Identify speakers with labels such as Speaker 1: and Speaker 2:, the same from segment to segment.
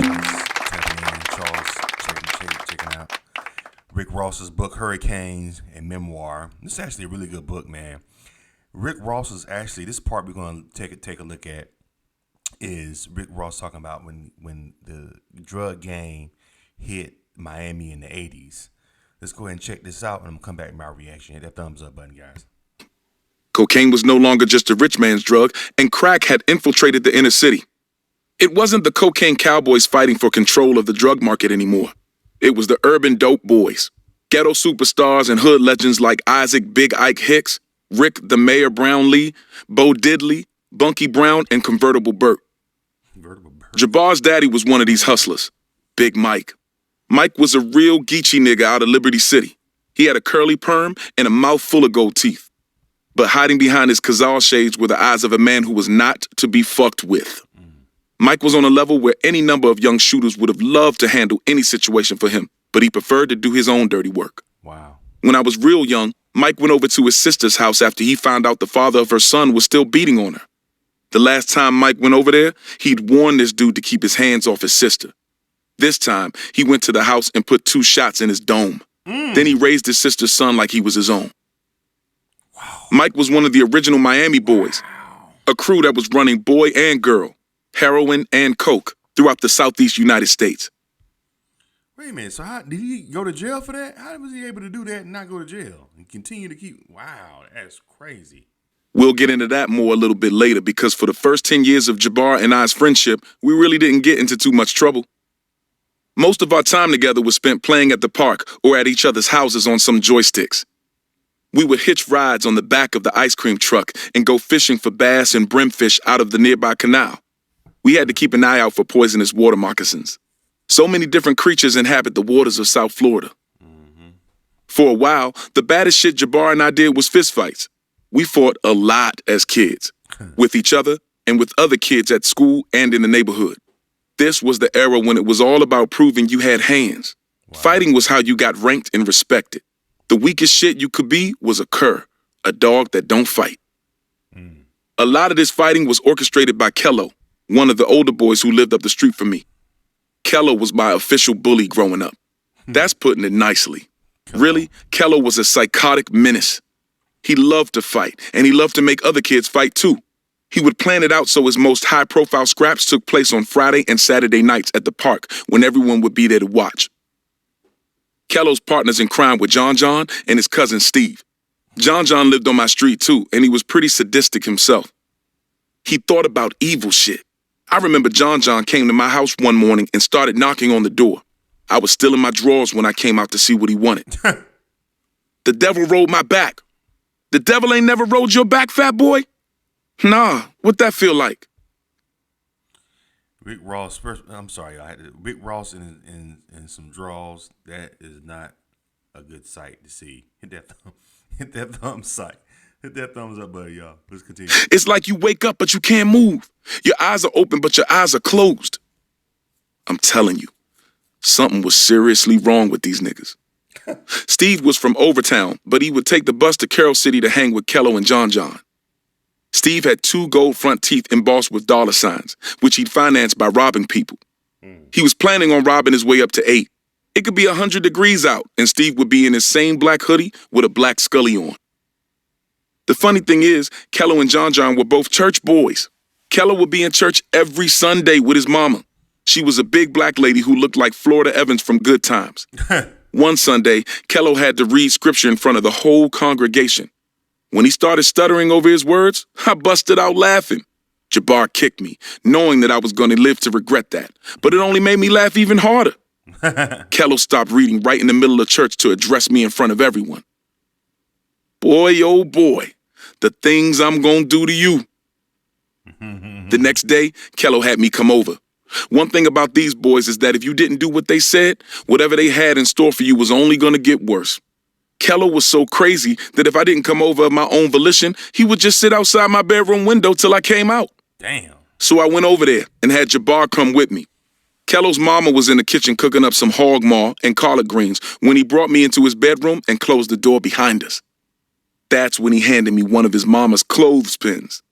Speaker 1: Tapping in, Charles checking out Rick Ross's book Hurricanes and Memoir. This is actually a really good book, man. Rick Ross is actually this part we're going to take a look at is Rick Ross talking about when the drug game hit Miami in the 80s. Let's go ahead and check this out, and I'm going to come back with my reaction. Hit that thumbs up button, guys.
Speaker 2: Cocaine was no longer just a rich man's drug, and crack had infiltrated the inner city. It wasn't the cocaine cowboys fighting for control of the drug market anymore. It was the urban dope boys, ghetto superstars and hood legends like Isaac Big Ike Hicks, Rick the Mayor Brownlee, Bo Diddley, Bunky Brown, and Convertible Burt. Jabbar's daddy was one of these hustlers, Big Mike. Mike was a real Geechee nigga out of Liberty City. He had a curly perm and a mouth full of gold teeth. But hiding behind his Khazal shades were the eyes of a man who was not to be fucked with. Mike was on a level where any number of young shooters would have loved to handle any situation for him, but he preferred to do his own dirty work.
Speaker 1: Wow.
Speaker 2: When I was real young, Mike went over to his sister's house after he found out the father of her son was still beating on her. The last time Mike went over there, he'd warned this dude to keep his hands off his sister. This time, he went to the house and put 2 shots in his dome. Then he raised his sister's son like he was his own.
Speaker 1: Wow.
Speaker 2: Mike was one of the original Miami boys, a crew that was running boy and girl, heroin and coke throughout the southeast United States.
Speaker 1: Wait a minute. So how did he go to jail for that? How was he able to do that and not go to jail and continue to keep? Wow, that's crazy.
Speaker 2: We'll get into that more a little bit later because for the first 10 years of Jabbar and I's friendship, we really didn't get into too much trouble. Most of our time together was spent playing at the park or at each other's houses on some joysticks. We would hitch rides on the back of the ice cream truck and go fishing for bass and brimfish out of the nearby canal. We had to keep an eye out for poisonous water moccasins. So many different creatures inhabit the waters of South Florida. For a while, the baddest shit Jabbar and I did was fistfights. We fought a lot as kids, with each other and with other kids at school and in the neighborhood. This was the era when it was all about proving you had hands. Wow. Fighting was how you got ranked and respected. The weakest shit you could be was a cur, a dog that don't fight. A lot of this fighting was orchestrated by Kello, one of the older boys who lived up the street from me. Kello was my official bully growing up. That's putting it nicely. Really, Kello was a psychotic menace. He loved to fight, and he loved to make other kids fight too. He would plan it out so his most high-profile scraps took place on Friday and Saturday nights at the park when everyone would be there to watch. Kello's partners in crime were John John and his cousin Steve. John John lived on my street too, and he was pretty sadistic himself. He thought about evil shit. I remember John John came to my house one morning and started knocking on the door. I was still in my drawers when I came out to see what he wanted. The devil rolled my back. The devil ain't never rolled your back, fat boy? Nah, what that feel like?
Speaker 1: Rick Ross, I'm sorry, Rick Ross in some draws. That is not a good sight to see. Hit that thumbs up, buddy, y'all. Let's continue.
Speaker 2: It's like you wake up, but you can't move. Your eyes are open, but your eyes are closed. I'm telling you, something was seriously wrong with these niggas. Steve was from Overtown, but he would take the bus to Carroll City to hang with Kello and John John. Steve had 2 gold front teeth embossed with dollar signs, which he'd financed by robbing people. He was planning on robbing his way up to 8. It could be 100 degrees out, and Steve would be in his same black hoodie with a black Scully on. The funny thing is, Kello and John John were both church boys. Kello would be in church every Sunday with his mama. She was a big black lady who looked like Florida Evans from Good Times. One Sunday, Kello had to read scripture in front of the whole congregation. When he started stuttering over his words, I busted out laughing. Jabbar kicked me, knowing that I was going to live to regret that. But it only made me laugh even harder. Kello stopped reading right in the middle of church to address me in front of everyone. Boy, oh boy, the things I'm going to do to you. The next day, Kello had me come over. One thing about these boys is that if you didn't do what they said, whatever they had in store for you was only going to get worse. Kello was so crazy that if I didn't come over of my own volition, he would just sit outside my bedroom window till I came out.
Speaker 1: Damn.
Speaker 2: So I went over there and had Jabbar come with me. Kello's mama was in the kitchen cooking up some hog maw and collard greens when he brought me into his bedroom and closed the door behind us. That's when he handed me one of his mama's clothespins.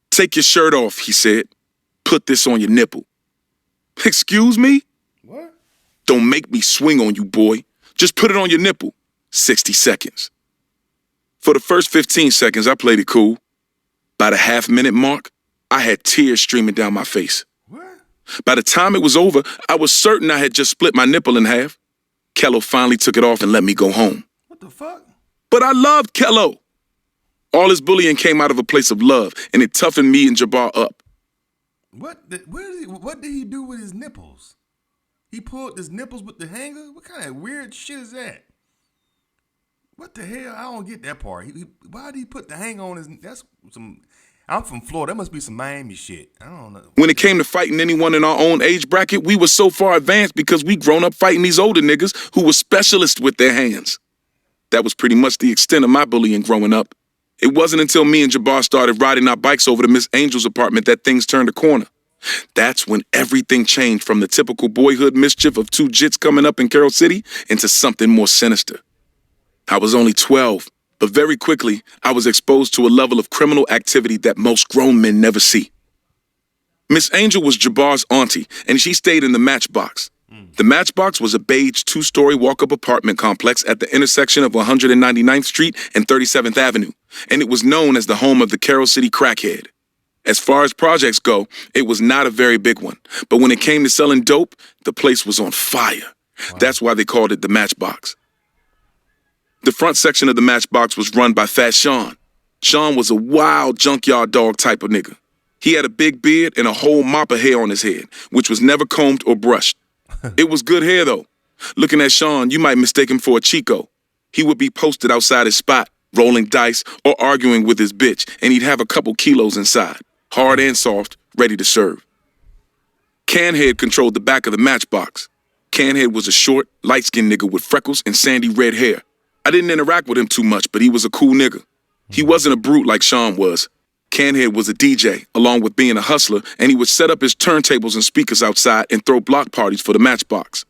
Speaker 2: Take your shirt off, he said. Put this on your nipple. Excuse me?
Speaker 1: What?
Speaker 2: Don't make me swing on you, boy. Just put it on your nipple. 60 seconds. For the first 15 seconds, I played it cool. By the half-minute mark, I had tears streaming down my face.
Speaker 1: What?
Speaker 2: By the time it was over, I was certain I had just split my nipple in half. Kello finally took it off and let me go home.
Speaker 1: What the fuck?
Speaker 2: But I loved Kello. All his bullying came out of a place of love, and it toughened me and Jabbar up.
Speaker 1: What did he do with his nipples? He pulled his nipples with the hanger? What kind of weird shit is that? What the hell? I don't get that part. Why did he put the hanger on his... That's some... I'm from Florida. That must be some Miami shit. I don't know.
Speaker 2: When it came to fighting anyone in our own age bracket, we were so far advanced because we grown up fighting these older niggas who were specialists with their hands. That was pretty much the extent of my bullying growing up. It wasn't until me and Jabbar started riding our bikes over to Miss Angel's apartment that things turned a corner. That's when everything changed from the typical boyhood mischief of two jits coming up in Carroll City into something more sinister. I was only 12, but very quickly, I was exposed to a level of criminal activity that most grown men never see. Miss Angel was Jabbar's auntie, and she stayed in the Matchbox. The Matchbox was a beige two-story walk-up apartment complex at the intersection of 199th Street and 37th Avenue, and it was known as the home of the Carroll City crackhead. As far as projects go, it was not a very big one, but when it came to selling dope, the place was on fire. Wow. That's why they called it the Matchbox. The front section of the Matchbox was run by Fat Sean. Sean was a wild junkyard dog type of nigga. He had a big beard and a whole mop of hair on his head, which was never combed or brushed. It was good hair, though. Looking at Sean, you might mistake him for a Chico. He would be posted outside his spot, rolling dice or arguing with his bitch, and he'd have a couple kilos inside, hard and soft, ready to serve. Canhead controlled the back of the Matchbox. Canhead was a short, light-skinned nigga with freckles and sandy red hair. I didn't interact with him too much, but he was a cool nigga. He wasn't a brute like Sean was. Canhead was a DJ, along with being a hustler, and he would set up his turntables and speakers outside and throw block parties for the Matchbox.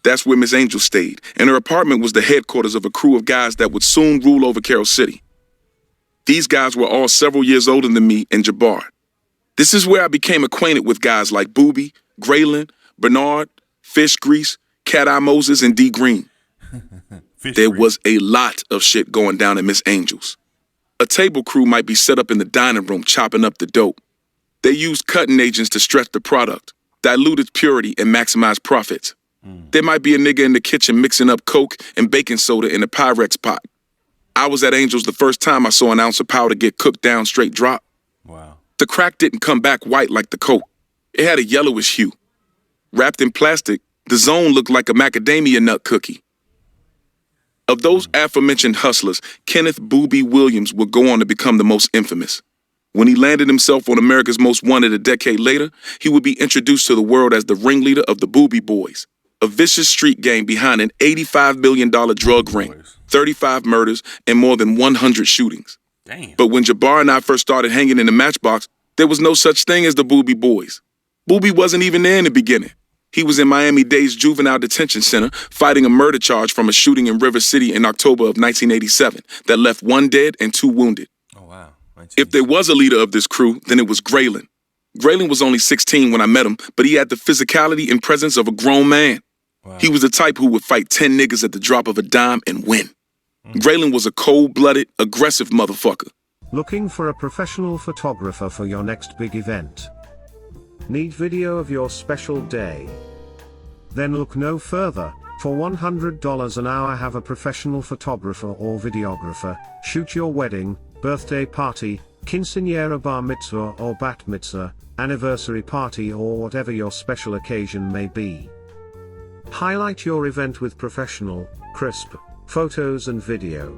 Speaker 2: That's where Miss Angel stayed, and her apartment was the headquarters of a crew of guys that would soon rule over Carroll City. These guys were all several years older than me and Jabbar. This is where I became acquainted with guys like Booby, Grillin, Bernard, Fish Grease, Cat Eye Moses, and D Green. There was a lot of shit going down at Miss Angel's. A table crew might be set up in the dining room chopping up the dope. They used cutting agents to stretch the product, dilute its purity, and maximize profits. There might be a nigga in the kitchen mixing up Coke and baking soda in a Pyrex pot. I was at Angel's the first time I saw an ounce of powder get cooked down straight drop.
Speaker 1: Wow.
Speaker 2: The crack didn't come back white like the Coke. It had a yellowish hue. Wrapped in plastic, the zone looked like a macadamia nut cookie. Of those aforementioned hustlers, Kenneth Booby Williams would go on to become the most infamous. When he landed himself on America's Most Wanted a decade later, he would be introduced to the world as the ringleader of the Booby Boys, a vicious street gang behind an $85 million drug ring, 35 murders, and more than 100 shootings.
Speaker 1: Damn.
Speaker 2: But when Jabbar and I first started hanging in the Matchbox, there was no such thing as the Booby Boys. Booby wasn't even there in the beginning. He was in Miami-Dade's juvenile detention center fighting a murder charge from a shooting in River City in October of 1987 that left 1 dead and 2 wounded.
Speaker 1: Oh, wow.
Speaker 2: If there was a leader of this crew, then it was Grillin. Grillin was only 16 when I met him, but he had the physicality and presence of a grown man.
Speaker 1: Wow.
Speaker 2: He was the type who would fight 10 niggas at the drop of a dime and win. Grillin was a cold-blooded, aggressive motherfucker.
Speaker 3: Looking for a professional photographer for your next big event? Need video of your special day? Then look no further. For $100 an hour, have a professional photographer or videographer shoot your wedding, birthday party, quinceañera, bar mitzvah or bat mitzvah, anniversary party, or whatever your special occasion may be. Highlight your event with professional, crisp photos and video.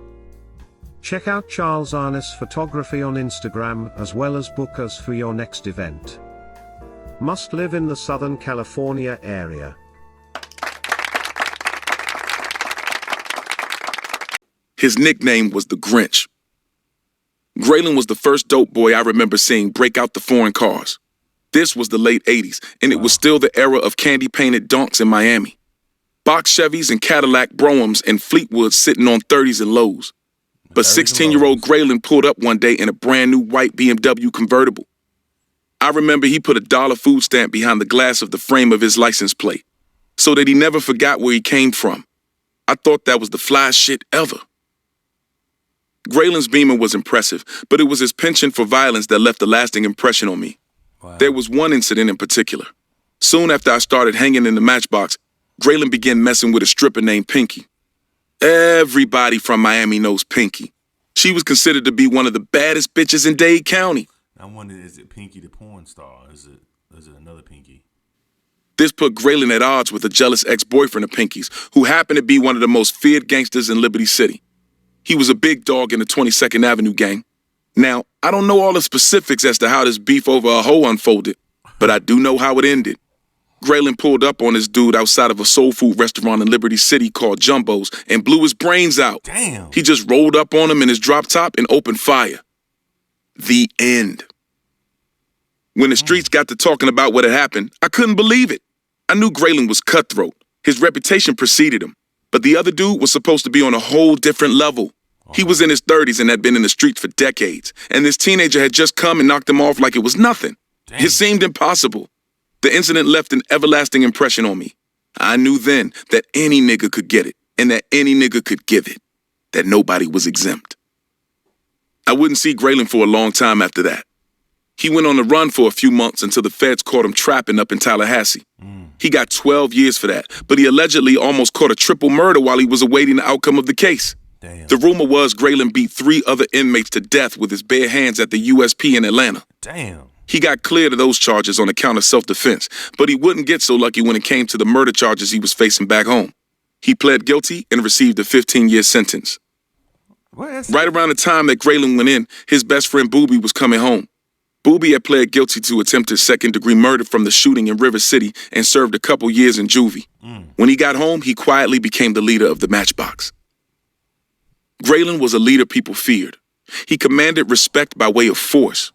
Speaker 3: Check out Charles Arness Photography on Instagram, as well as book us for your next event. Must live in the Southern California area.
Speaker 2: His nickname was the Grinch. Grillin was the first dope boy I remember seeing break out the foreign cars. This was the late 80s, and it was still the era of candy-painted donks in Miami. Box Chevys and Cadillac Brohams and Fleetwoods sitting on 30s and lows. But 16-year-old Grillin pulled up one day in a brand new white BMW convertible. I remember he put a $1 food stamp behind the glass of the frame of his license plate so that he never forgot where he came from. I thought that was the fly shit ever. Graylin's Beamer was impressive, but it was his penchant for violence that left a lasting impression on me.
Speaker 1: Wow.
Speaker 2: There was one incident in particular. Soon after I started hanging in the Matchbox, Graylin began messing with a stripper named Pinky. Everybody from Miami knows Pinky. She was considered to be one of the baddest bitches in Dade County.
Speaker 1: I wonder, is it Pinky the porn star? Is it another Pinky?
Speaker 2: This put Graylin at odds with a jealous ex-boyfriend of Pinky's, who happened to be one of the most feared gangsters in Liberty City. He was a big dog in the 22nd Avenue gang. Now, I don't know all the specifics as to how this beef over a hoe unfolded, but I do know how it ended. Graylin pulled up on this dude outside of a soul food restaurant in Liberty City called Jumbo's and blew his brains out.
Speaker 1: Damn.
Speaker 2: He just rolled up on him in his drop top and opened fire. The end. When the streets got to talking about what had happened, I couldn't believe it. I knew Graylin was cutthroat. His reputation preceded him. But the other dude was supposed to be on a whole different level. He was in his 30s and had been in the streets for decades. And this teenager had just come and knocked him off like it was nothing.
Speaker 1: Damn.
Speaker 2: It seemed impossible. The incident left an everlasting impression on me. I knew then that any nigga could get it and that any nigga could give it, that nobody was exempt. I wouldn't see Graylin for a long time after that. He went on the run for a few months until the feds caught him trapping up in Tallahassee. He got 12 years for that, but he allegedly almost caught a triple murder while he was awaiting the outcome of the case.
Speaker 1: Damn.
Speaker 2: The rumor was Graylin beat 3 other inmates to death with his bare hands at the USP in Atlanta.
Speaker 1: Damn.
Speaker 2: He got cleared of those charges on account of self-defense, but he wouldn't get so lucky when it came to the murder charges he was facing back home. He pled guilty and received a 15-year sentence. Right around the time that Graylin went in, his best friend Booby was coming home. Booby had pled guilty to attempted second-degree murder from the shooting in River City and served a couple years in juvie. When he got home, he quietly became the leader of the Matchbox. Graylin was a leader people feared. He commanded respect by way of force.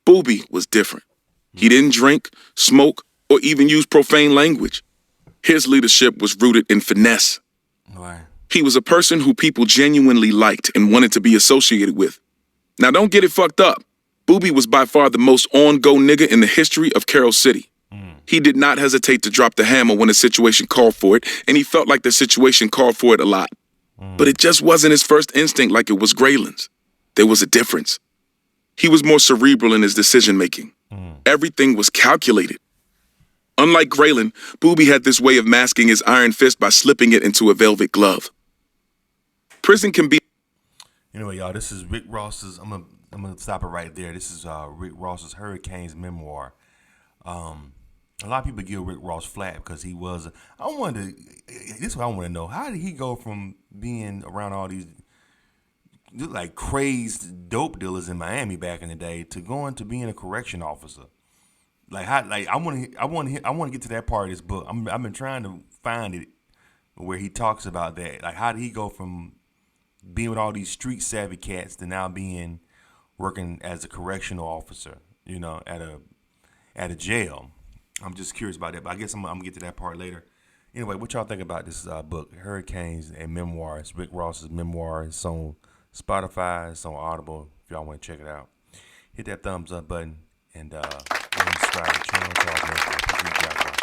Speaker 2: Booby was different. He didn't drink, smoke, or even use profane language. His leadership was rooted in finesse.
Speaker 1: Right.
Speaker 2: He was a person who people genuinely liked and wanted to be associated with. Now, don't get it fucked up. Booby was by far the most on-go nigga in the history of Carroll City. He did not hesitate to drop the hammer when a situation called for it, and he felt like the situation called for it a lot. But it just wasn't his first instinct like it was Graylin's. There was a difference. He was more cerebral in his decision-making. Everything was calculated. Unlike Graylin, Booby had this way of masking his iron fist by slipping it into a velvet glove. Prison can be...
Speaker 1: Anyway, y'all, this is Rick Ross's... I'm gonna stop it right there. This is Rick Ross's Hurricanes memoir. A lot of people give Rick Ross flat because he was... This is what I want to know. How did he go from being around all these like crazed dope dealers in Miami back in the day to going to being a correction officer? Like how? Like I want to get to that part of this book. I've been trying to find it where he talks about that. Like how did he go from being with all these street savvy cats to now working as a correctional officer? You know, at a jail. I'm just curious about that, but I guess I'm gonna get to that part later. Anyway, what y'all think about this book, Hurricanes and Memoirs? Rick Ross's memoir. It's on Spotify. It's on Audible. If y'all want to check it out, hit that thumbs up button and go ahead and subscribe to the channel.